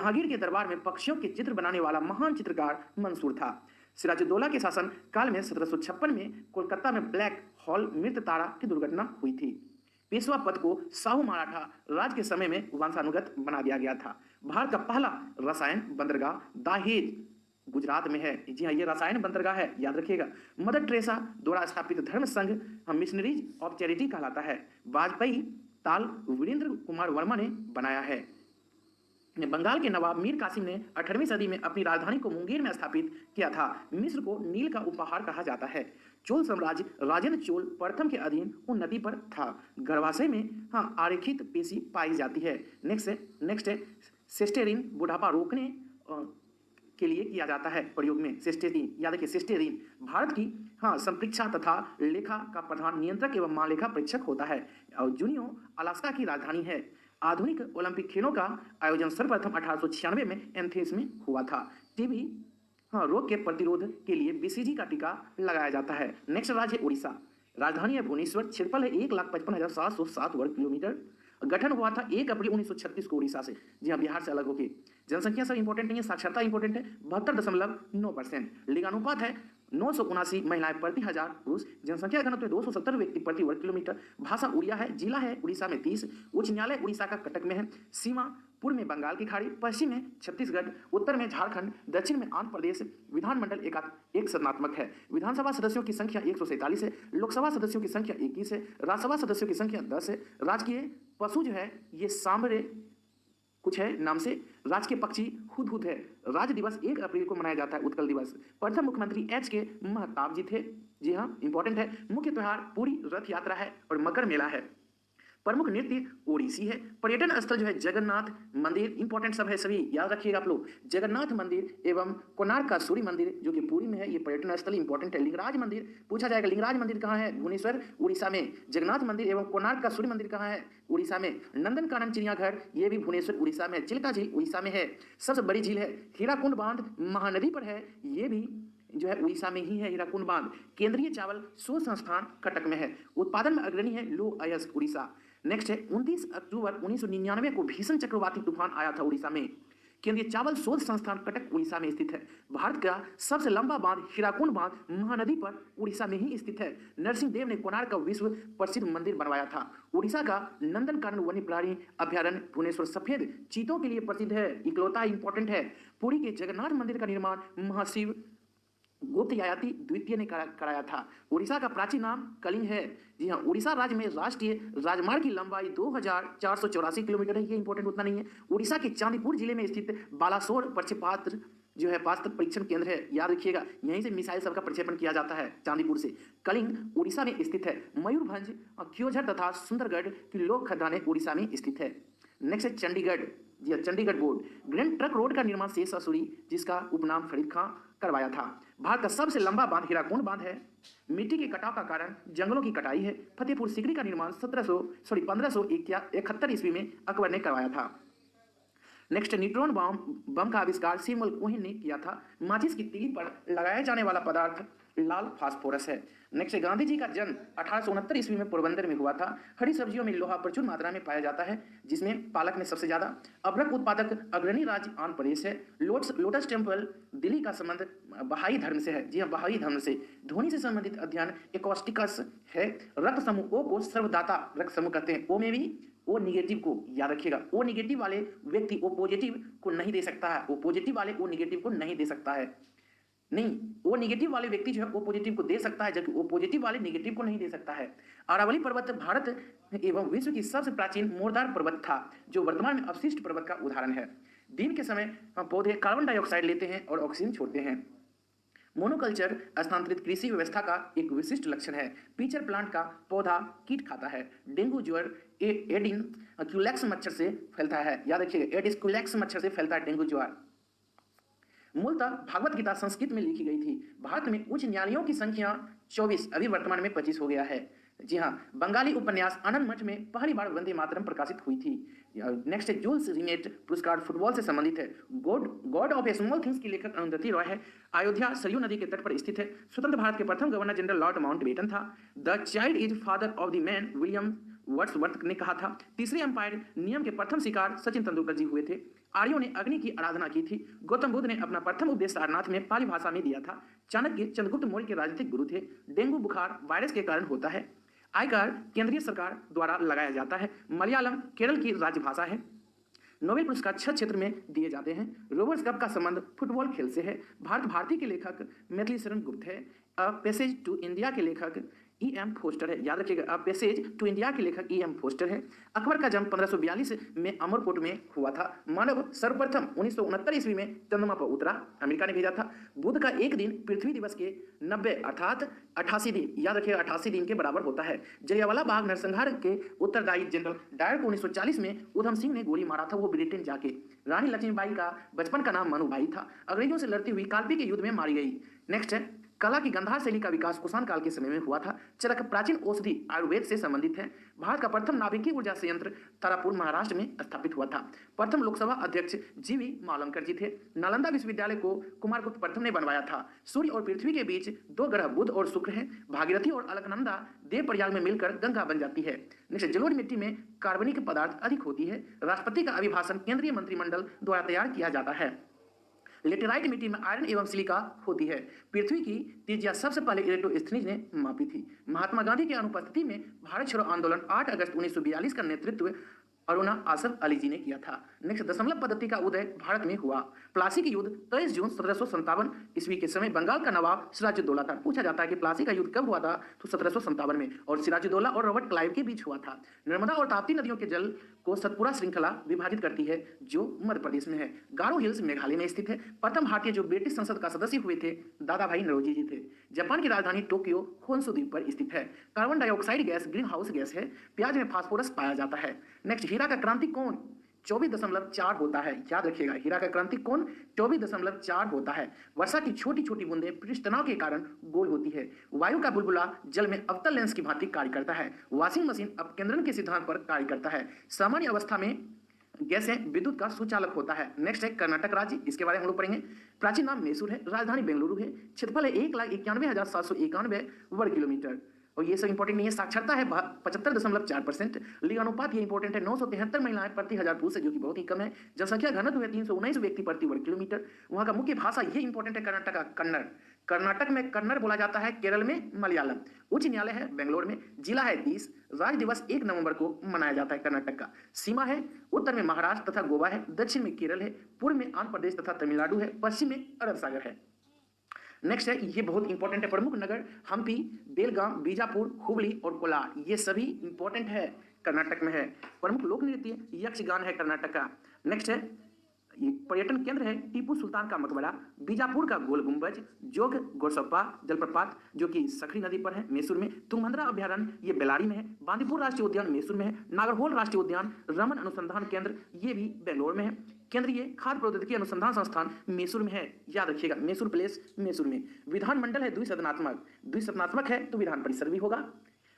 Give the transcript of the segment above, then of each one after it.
जहांगीर के दरबार में पक्षियों के चित्र बनाने वाला महान चित्रकार मंसूर था। सिराजुद्दौला के शासन काल में 1756 में कोलकाता में ब्लैक हॉल मृत तारा की दुर्घटना हुई थी। पेशवा पद को शाहू मराठा राज के समय में वंशानुगत बना दिया गया था। भारत का पहला रसायन बंदरगाह दाहेज गुजरात में है। जी हाँ, ये रसायन बंदरगाह है, याद रखिएगा। मदर टेरेसा द्वारा स्थापित धर्म संघ मिशनरीज ऑफ चैरिटी कहलाता है। वाजपेयी ताल वीरेंद्र कुमार वर्मा ने बनाया है। बंगाल के नवाब मीर कासिम ने 18वीं सदी में अपनी राजधानी को मुंगेर में स्थापित किया था। मिस्र को नील का उपहार कहा जाता है। चोल साम्राज्य राजेंद्र चोल प्रथम के अधीन उन नदी पर था। गर्भाशय में आरेखित पेशी पाई जाती है। नेक्स्ट है सिस्टेरिन बुढ़ापा रोकने के लिए किया जाता है प्रयोग में। सिस्टेरिन, याद रखिए सिस्टेरिन भारत की संप्रेक्षा तथा लेखा का प्रधान नियंत्रक एवं महालेखा परीक्षक होता है और जूनियो अलास्का की राजधानी है। आधुनिक ओलंपिक खेलों का आयोजन सर्वप्रथम 1896 में एथेंस में हुआ था। टीबी रोग के प्रतिरोध के लिए बीसीजी का टीका लगाया जाता है। नेक्स्ट राज्य है उड़ीसा। राजधानी है भुवनेश्वर। क्षेत्रफल है 1,55,707 वर्ग किलोमीटर। गठन हुआ था 1 अप्रैल 1936 को उड़ीसा से। जी हाँ, बिहार से अलग होकर। जनसंख्या सब इंपॉर्टेंट नहीं है, साक्षरता इंपॉर्टेंट है 72.9%। लिंगानुपात है 979 महिलाएं प्रति 1000 पुरुष। जनसंख्या घनत्व 270 व्यक्ति प्रति वर्ग किलोमीटर। भाषा उड़िया है। जिला है उड़ीसा में 30। उच्च न्यायालय उड़ीसा का कटक में है। सीमा पूर्व में बंगाल की खाड़ी, पश्चिम में छत्तीसगढ़, उत्तर में झारखंड, दक्षिण में आंध्र प्रदेश। विधानमंडल एक सदनात्मक है। विधानसभा सदस्यों की संख्या 147 है। लोकसभा सदस्यों की संख्या 21 है। राज्यसभा सदस्यों की संख्या 10 है। राजकीय पशु जो है ये सांभरे कुछ है नाम से। राजकीय पक्षी हुदहुद है। राज्य दिवस 1 अप्रैल को मनाया जाता है, उत्कल दिवस। प्रथम मुख्यमंत्री के महताब जी थे। जी हाँ, इंपॉर्टेंट है। मुख्य त्योहार पूरी रथ यात्रा है और मकर मेला है। प्रमुख नृत्य ओडिसी है। पर्यटन स्थल जो है जगन्नाथ मंदिर, इंपॉर्टेंट सब है, सभी याद रखिएगा आप लोग। जगन्नाथ मंदिर एवं कोणार्क का सूर्य मंदिर जो कि पुरी में है, ये पर्यटन स्थल इंपॉर्टेंट है। लिंगराज मंदिर पूछा जाएगा, लिंगराज मंदिर कहाँ है? भुवनेश्वर उड़ीसा में। जगन्नाथ मंदिर एवं कोणार्क का सूर्य मंदिर कहाँ है? उड़ीसा में। नंदनकानन चिड़ियाघर ये भी भुवनेश्वर उड़ीसा में है। चिल्का झील उड़ीसा में है, सबसे बड़ी झील है। हीराकुंड बांध महानदी पर है, ये भी जो है उड़ीसा में ही है हीराकुंड बांध। केंद्रीय चावल शोध संस्थान कटक में है। उत्पादन में अग्रणी है लो अयस्क उड़ीसा। नेक्स्ट है 29 अक्टूबर 1999 को भीषण चक्रवाती तूफान आया था उड़ीसा में। केंद्रीय चावल शोध संस्थान कटक उड़ीसा में स्थित है। भारत का सबसे लंबा बांध हीराकुंड बांध महानदी पर उड़ीसा में ही स्थित है। नरसिंह देव ने कोणार्क का विश्व प्रसिद्ध मंदिर बनवाया था। उड़ीसा का नंदनकानन वन्य प्राणी अभ्यारण्य भुवनेश्वर सफेद चीतों के लिए प्रसिद्ध है, इकलौता इंपॉर्टेंट है। पुरी के जगन्नाथ मंदिर का निर्माण महाशिव गुप्त यायाति द्वितीय ने कराया था। उड़ीसा का प्राचीन नाम कलिंग है। जी हाँ, उड़ीसा राज्य में राष्ट्रीय राजमार्ग की लंबाई 2484 किलोमीटर है। ये इंपॉर्टेंट उतना नहीं है। उड़ीसा के चांदीपुर जिले में स्थित बालासोर प्रक्षेपास्त्र जो है पास्त्र परीक्षण केंद्र है, याद रखिएगा। यहीं से मिसाइल सबका प्रक्षेपण किया जाता है चांदीपुर से। कलिंग उड़ीसा में स्थित है। मयूरभंज, क्योझर तथा सुंदरगढ़ की लोक खदानें उड़ीसा में स्थित है। नेक्स्ट है चंडीगढ़। जी Chandigarh board. Grand trunk road का निर्माण शेष असूरी जिसका उपनाम फरीद खां करवाया था। भारत का सबसे लंबा बांध हीराकुंड बांध है। मिट्टी के कटाव का कारण जंगलों की कटाई है। फतेहपुर सीकरी का निर्माण 1571 ईस्वी में अकबर ने करवाया था। नेक्स्ट न्यूट्रॉन बम का आविष्कार सिमुल कोहिन ने किया था। माचिस की तीली पर लगाया जाने वाला पदार्थ लाल फास्फोरस है। नेक्स्ट गांधी जी का जन्म 1869 ईस्वी में पोरबंदर में हुआ था। हरी सब्जियों में लोहा प्रचुर मात्रा में पाया जाता है, जिसमें पालक में सबसे ज्यादा। अभ्रक उत्पादक अग्रणी राज्य आंध्र प्रदेश है। लोटस टेम्पल दिल्ली का संबंध बहाई धर्म से है। जी हाँ, बहाई धर्म से। ध्वनि से संबंधित अध्ययन एकॉस्टिकस है। रक्त समूह ओ को सर्वदाता रक्त समूह कहते हैं। ओ में भी ओ निगेटिव को याद रखिएगा। ओ निगेटिव वाले व्यक्ति ओ पॉजिटिव को नहीं दे सकता है। ओ पॉजिटिव वाले ओ निगेटिव को नहीं दे सकता है। नहीं, ओ निगेटिव वाले व्यक्ति जो है ओ पॉजिटिव को दे सकता है, जबकि ओ पॉजिटिव वाले निगेटिव को नहीं दे सकता है। अरावली पर्वत भारत एवं विश्व की सबसे प्राचीन मोरदार पर्वत था, जो वर्तमान में अवशिष्ट पर्वत का उदाहरण है। दिन के समय पौधे कार्बन डाइऑक्साइड लेते हैं और ऑक्सीजन छोड़ते हैं। मोनोकल्चर स्थानांतरित कृषि व्यवस्था का एक विशिष्ट लक्षण है। पीचर प्लांट का पौधा कीट खाता है। डेंगू ज्वर एडिन क्यूलेक्स मच्छर से फैलता है। याद रखिएगा, एडिस क्यूलेक्स मच्छर से फैलता है डेंगू ज्वर। मूलतः भागवत गीता संस्कृत में लिखी गई थी। भारत में उच्च न्यायालयों की संख्या 24, अभी वर्तमान में 25 हो गया है। जी हाँ, बंगाली उपन्यास आनंद मठ में पहली बार वंदे मातरम प्रकाशित हुई थी। नेक्स्ट है जूल्स रिमेट पुरस्कार फुटबॉल से संबंधित है। God of A small things की लेखक अरुंधति रॉय है। अयोध्या सरयू नदी के तट पर स्थित है। स्वतंत्र भारत के प्रथम गवर्नर जनरल लॉर्ड माउंटबेटन था। The child is father of the man William Wordsworth ने कहा था। तीसरे अंपायर नियम के प्रथम शिकार सचिन तेंदुलकर जी हुए थे। आर्यों ने अग्नि की आराधना की थी। गौतम बुद्ध ने अपना प्रथम उपदेश सारनाथ में पाली भाषा में दिया था। चाणक्य चंद्रगुप्त मौर्य के राजनीतिक गुरु थे। डेंगू बुखार वायरस के कारण होता है। आयकर केंद्रीय सरकार द्वारा लगाया जाता है। मलयालम केरल की राजभाषा है। नोबेल पुरस्कार 6 क्षेत्र में दिए जाते हैं। रोवर्स कप का संबंध फुटबॉल खेल से है। भारत भारती के लेखक मैथिली शरण गुप्त है। अ पैसेज टू इंडिया के लेखक E.M. फोस्टर है। याद रखिएगा, अ पैसेज टू इंडिया के लेखक E.M. फोस्टर है। अकबर का जन्म 1542 में अमरकोट में हुआ था। मानव सर्वप्रथम 1969 ईस्वी में चंद्रमा पर उतरा, अमेरिका ने भेजा था। बुध का एक दिन पृथ्वी दिवस के 90 अर्थात 88 दिन, याद रखिएगा 88 दिन के बराबर होता है। जलियांवाला बाग नरसंहार के उत्तरदायी जनरल डायर को 1940 में उधम सिंह ने गोली मारा था, वो ब्रिटेन जाके। रानी लक्ष्मीबाई का बचपन का नाम मनुबाई था। अंग्रेजों से लड़ती हुई कालपी के युद्ध में मारी गई। नेक्स्ट है, कला की गंधार शैली का विकास कुषाण काल के समय में हुआ था। चरक प्राचीन औषधि आयुर्वेद से संबंधित है। भारत का प्रथम नाभिकीय ऊर्जा संयंत्र तारापुर महाराष्ट्र में स्थापित हुआ था। प्रथम लोकसभा अध्यक्ष जीवी मावलंकर जी थे। नालंदा विश्वविद्यालय को कुमारगुप्त प्रथम ने बनवाया था। सूर्य और पृथ्वी के बीच 2 ग्रह बुध और शुक्र हैं। भागीरथी और अलकनंदा देवप्रयाग में मिलकर गंगा बन जाती है। नेक्स्ट, जलोढ़ मिट्टी में कार्बनिक पदार्थ अधिक होती है। राष्ट्रपति का अभिभाषण केंद्रीय मंत्रिमंडल द्वारा तैयार किया जाता है। लेटेराइट मिट्टी में आयरन एवं सिलिका होती है। पृथ्वी की त्रिज्या सबसे पहले इलेक्ट्रोस्थनीज ने मापी थी। महात्मा गांधी की अनुपस्थिति में भारत छोड़ो आंदोलन 8 अगस्त 1942 का नेतृत्व अरुणा आसफ अली जी ने किया था। नेक्स्ट, दशमलव पद्धति का उदय भारत में हुआ। प्लासी का युद्ध 23 जून 1757 ईस्वी के समय बंगाल का नवाब सिराजुद्दौला था। पूछा जाता है कि प्लासी का युद्ध कब हुआ था, तो 1757 में, और सिराजुद्दौला और रॉबर्ट क्लाइव के बीच हुआ था। नर्मदा और ताप्ती नदियों के जल को सतपुरा श्रृंखला विभाजित करती है, जो मध्य प्रदेश में है। गारो हिल्स मेघालय में स्थित है। प्रथम भारतीय जो ब्रिटिश संसद का सदस्य हुए थे, दादा भाई नौरोजी जी थे। जापान की राजधानी टोक्यो होन्शु द्वीप पर स्थित है। Carbon dioxide gas green house gas है। प्याज में फास्फोरस पाया जाता है। नेक्स्ट, हीरा का क्रांति कोण 24.4 होता है। याद रखिएगा, हीरा का क्रांति कोण 24.4 होता है। वर्षा की छोटी छोटी बूंदें पृष्ठ तनाव के कारण गोल होती है। वायु का बुलबुला जल में अवतल लेंस की भांति कार्य करता है। वॉशिंग मशीन अपकेंद्रण के सिद्धांत पर कार्य करता है। सामान्य अवस्था में गैसें विद्युत का सुचालक होता है। नेक्स्ट है कर्नाटक राज्य, इसके बारे में हम लोग पढ़ेंगे। प्राचीन नाम मैसूर है। राजधानी बेंगलुरु है। क्षेत्रफल है 1,91,791 वर्ग किलोमीटर। और ये सब इंपॉर्टेंट नहीं है। साक्षरता है 75.4%। लिंग अनुपात ये इंपॉर्टेंट है, 973 महिलाएं प्रति 1000 पुरुष है, जो कि बहुत ही कम है। जनसंख्या घनत्व है 319 व्यक्ति प्रति वर्ग किलोमीटर। वहाँ का मुख्य भाषा ये इंपॉर्टेंट है, कर्नाटक का कन्नड़। कर्नाटक में कन्नड़ बोला जाता है। केरल में मलयालम। उच्च न्यायालय है बेंगलोर में। जिला है 30। राज्य दिवस 1 नवंबर को मनाया जाता है कर्नाटक का। सीमा है उत्तर में महाराष्ट्र तथा गोवा है। दक्षिण में केरल है। पूर्व में आंध्र प्रदेश तथा तमिलनाडु है। पश्चिम में अरब सागर है। नेक्स्ट है, ये बहुत इंपॉर्टेंट है, प्रमुख नगर हम्पी, बेलगाम, बीजापुर, हुबली और कोलार, ये सभी इंपॉर्टेंट है, कर्नाटक में है। प्रमुख लोक नृत्य यक्षगान है कर्नाटक का। नेक्स्ट है, ये पर्यटन केंद्र है टीपू सुल्तान का मकबरा, बीजापुर का गोल गुंबज, जोग गोरसप्पा जलप्रपात जो कि सखरी नदी पर है मैसूर में, तुंगभद्रा अभ्यारण्य ये बेलारी में है, बांदीपुर राष्ट्रीय उद्यान मैसूर में है, नागरहोल राष्ट्रीय उद्यान, रमन अनुसंधान केंद्र ये भी बेंगलोर में है, केंद्रीय खाद्य प्रौद्योगिकी अनुसंधान संस्थान मैसूर में है। याद रखिएगा, मैसूर प्लेस मैसूर में। विधानमंडल है द्विसदनात्मक है, तो विधान परिषद भी होगा।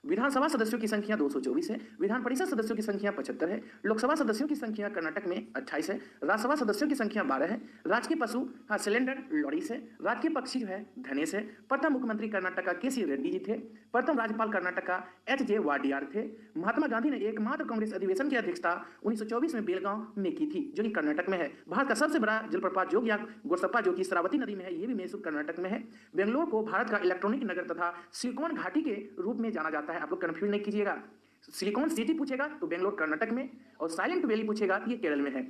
विधानसभा सदस्यों की संख्या 224 है। विधान परिषद सदस्यों की संख्या 75 है। लोकसभा सदस्यों की संख्या कर्नाटक में 28 है। राज्यसभा सदस्यों की संख्या 12 है। राजकीय पशु सिलेंडर लॉरीस है। राजकीय पक्षी जो है धनेश है। प्रथम मुख्यमंत्री कर्नाटक का के सी रेड्डी जी थे। प्रथम राज्यपाल कर्नाटक का एच.जे. वाडियार थे। महात्मा गांधी ने एकमात्र कांग्रेस अधिवेशन की अध्यक्षता 1924 में बेलगांव में की थी, जो कि कर्नाटक में है। भारत का सबसे बड़ा जलप्रपात जोग या गोरसप्पा जो कि शरावती नदी में है, ये भी मैसूर कर्नाटक में है। बेंगलोर को भारत का इलेक्ट्रॉनिक नगर तथा सिलिकॉन घाटी के रूप में जाना जाता है। आप लोग कंफ्यूज नहीं कीजिएगा। सिलिकॉन सिटी पूछेगा तो बेंगलोर कर्नाटक में, और साइलेंट वैली पूछेगा तो ये केरल में है।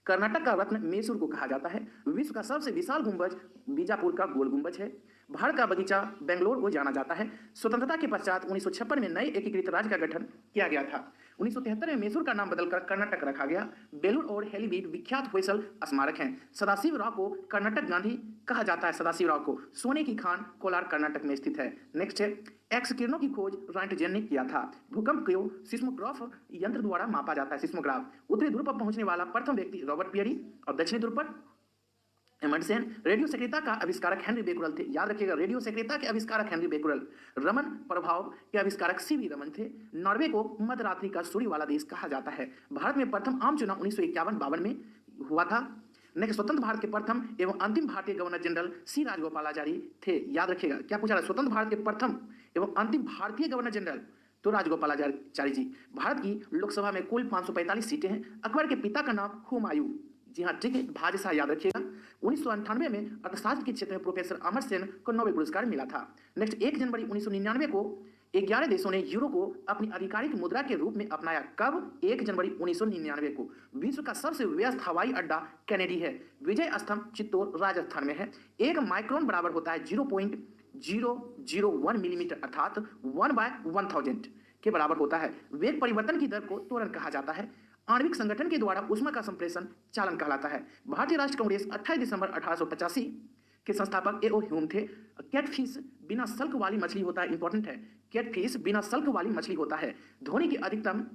कर्नाटक का रत्न मैसूर को कहा जाता है। विश्व का सबसे विशाल गुंबज बीजापुर का गोल गुंबज है। भारत का बगीचा बेंगलोर को जाना जाता है। स्वतंत्रता के पश्चात 1956 में नए एकीकृत राज्य का गठन किया गया था। 1973 में मैसूर का नाम बदलकर कर्नाटक रखा गया। बेलूर और हेलीबीड विख्यात होयसल स्मारक हैं। सदाशिव राव को कर्नाटक गांधी कहा जाता है। सदाशिव राव को। सोने की खान कोलार कर्नाटक में स्थित है। नेक्स्ट है, एक्स किरणों की खोज रॉन्टजेन ने किया था। भूकंप को सिस्मोग्राफ यंत्र द्वारा मापा जाता है। सिस्मोग्राफ। उत्तरी ध्रुव पर पहुंचने वाला प्रथम व्यक्ति रॉबर्ट पियरी, और दक्षिणी ध्रुव पर एमंडसेन। रेडियो सक्रियता का आविष्कारक हेनरी बेकुरल थे। याद रखिएगा, रेडियो सक्रियता के आविष्कारक हेनरी बेकुरल। रमन प्रभाव के आविष्कारक सीवी रमन थे। नॉर्वे को मध्यरात्रि का सूर्य वाला देश कहा जाता है। भारत में प्रथम आम चुनाव 1951-52 में हुआ था। नेक्स्ट, स्वतंत्र भारत के प्रथम एवं अंतिम भारतीय गवर्नर जनरल सी राजगोपालाचारी थे। याद रखिएगा, क्या पूछा रहा है? स्वतंत्र भारत के प्रथम एवं अंतिम भारतीय गवर्नर जनरल तो राजगोपालाचारी जी। भारत की लोकसभा में कुल 545 सीटें हैं। अकबर के पिता का नाम हुमायूं। जी हाँ, ठीक है, भाजशाह याद रखिएगा। 1998 में अर्थशास्त्र के क्षेत्र में प्रोफेसर अमर सेन को नोबेल पुरस्कार मिला था। नेक्स्ट, 1 जनवरी 1999 को 11 देशों ने यूरो को अपनी आधिकारिक मुद्रा के रूप में अपनाया। कब? 1 जनवरी 1999 को। विश्व का सबसे व्यस्त हवाई अड्डा कैनेडी है। विजय स्तंभ चित्तौड़ राजस्थान में है। एक माइक्रोन बराबर होता है 0.001 मिलीमीटर अर्थात 1/1000 के बराबर होता है। वेग परिवर्तन की दर को त्वरण कहा जाता है। आणविक संगठन के द्वारा ऊष्मा का संप्रेषण चालन कहलाता है। भारतीय राष्ट्र कांग्रेस 28 दिसंबर 1885 के संस्थापक एओ ह्यूम थे। कैटफिश बिना सल्क वाली मछली होता है, इंपॉर्टेंट है, कैटफिश बिना सल्क वाली मछली होता है। ध्वनि की अधिकतम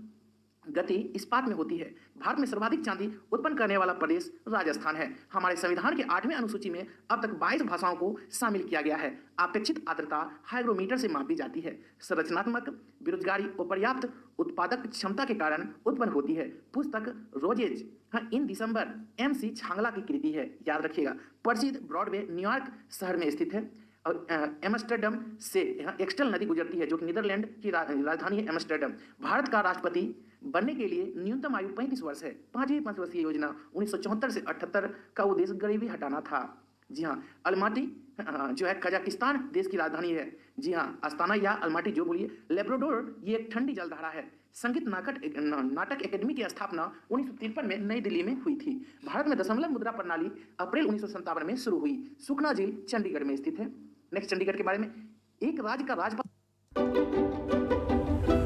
गति इस्पात में होती है। भारत में सर्वाधिक चांदी उत्पन्न करने वाला प्रदेश राजस्थान है। हमारे संविधान के 8वें अनुसूची में अब तक 22 भाषाओं को शामिल किया गया है। अपेक्षित आर्द्रता हाइग्रोमीटर से मापी जाती है। संरचनात्मक बेरोजगारी और पर्याप्त उत्पादक क्षमता के कारण उत्पन्न होती है। पुस्तक रोजेज इन दिसंबर MC छांगला की कृति है, याद रखिएगा। प्रसिद्ध ब्रॉडवे न्यूयॉर्क शहर में स्थित है और एम्स्टर्डम से यहाँ एक्स्टल नदी गुजरती है, जो कि नीदरलैंड की राजधानी है एम्स्टर्डम। भारत का राष्ट्रपति बनने के लिए न्यूनतम आयु 35 वर्ष है। 5वीं पंचवर्षीय योजना 1974 से 78 का उद्देश्य गरीबी हटाना था। जी हाँ, अलमाटी जो है कजाकिस्तान देश की राजधानी है। जी हाँ, अस्ताना या अलमाटी जो बोलिए। लेब्राडोर ये एक ठंडी जलधारा है। संगीत नाटक एकेडमी की स्थापना 1953 में नई दिल्ली में हुई थी। भारत में दशमलव मुद्रा प्रणाली अप्रैल 1957 में शुरू हुई। सुखना झील चंडीगढ़ में स्थित है। नेक्स्ट, चंडीगढ़ के बारे में। एक राज्य का राजपाल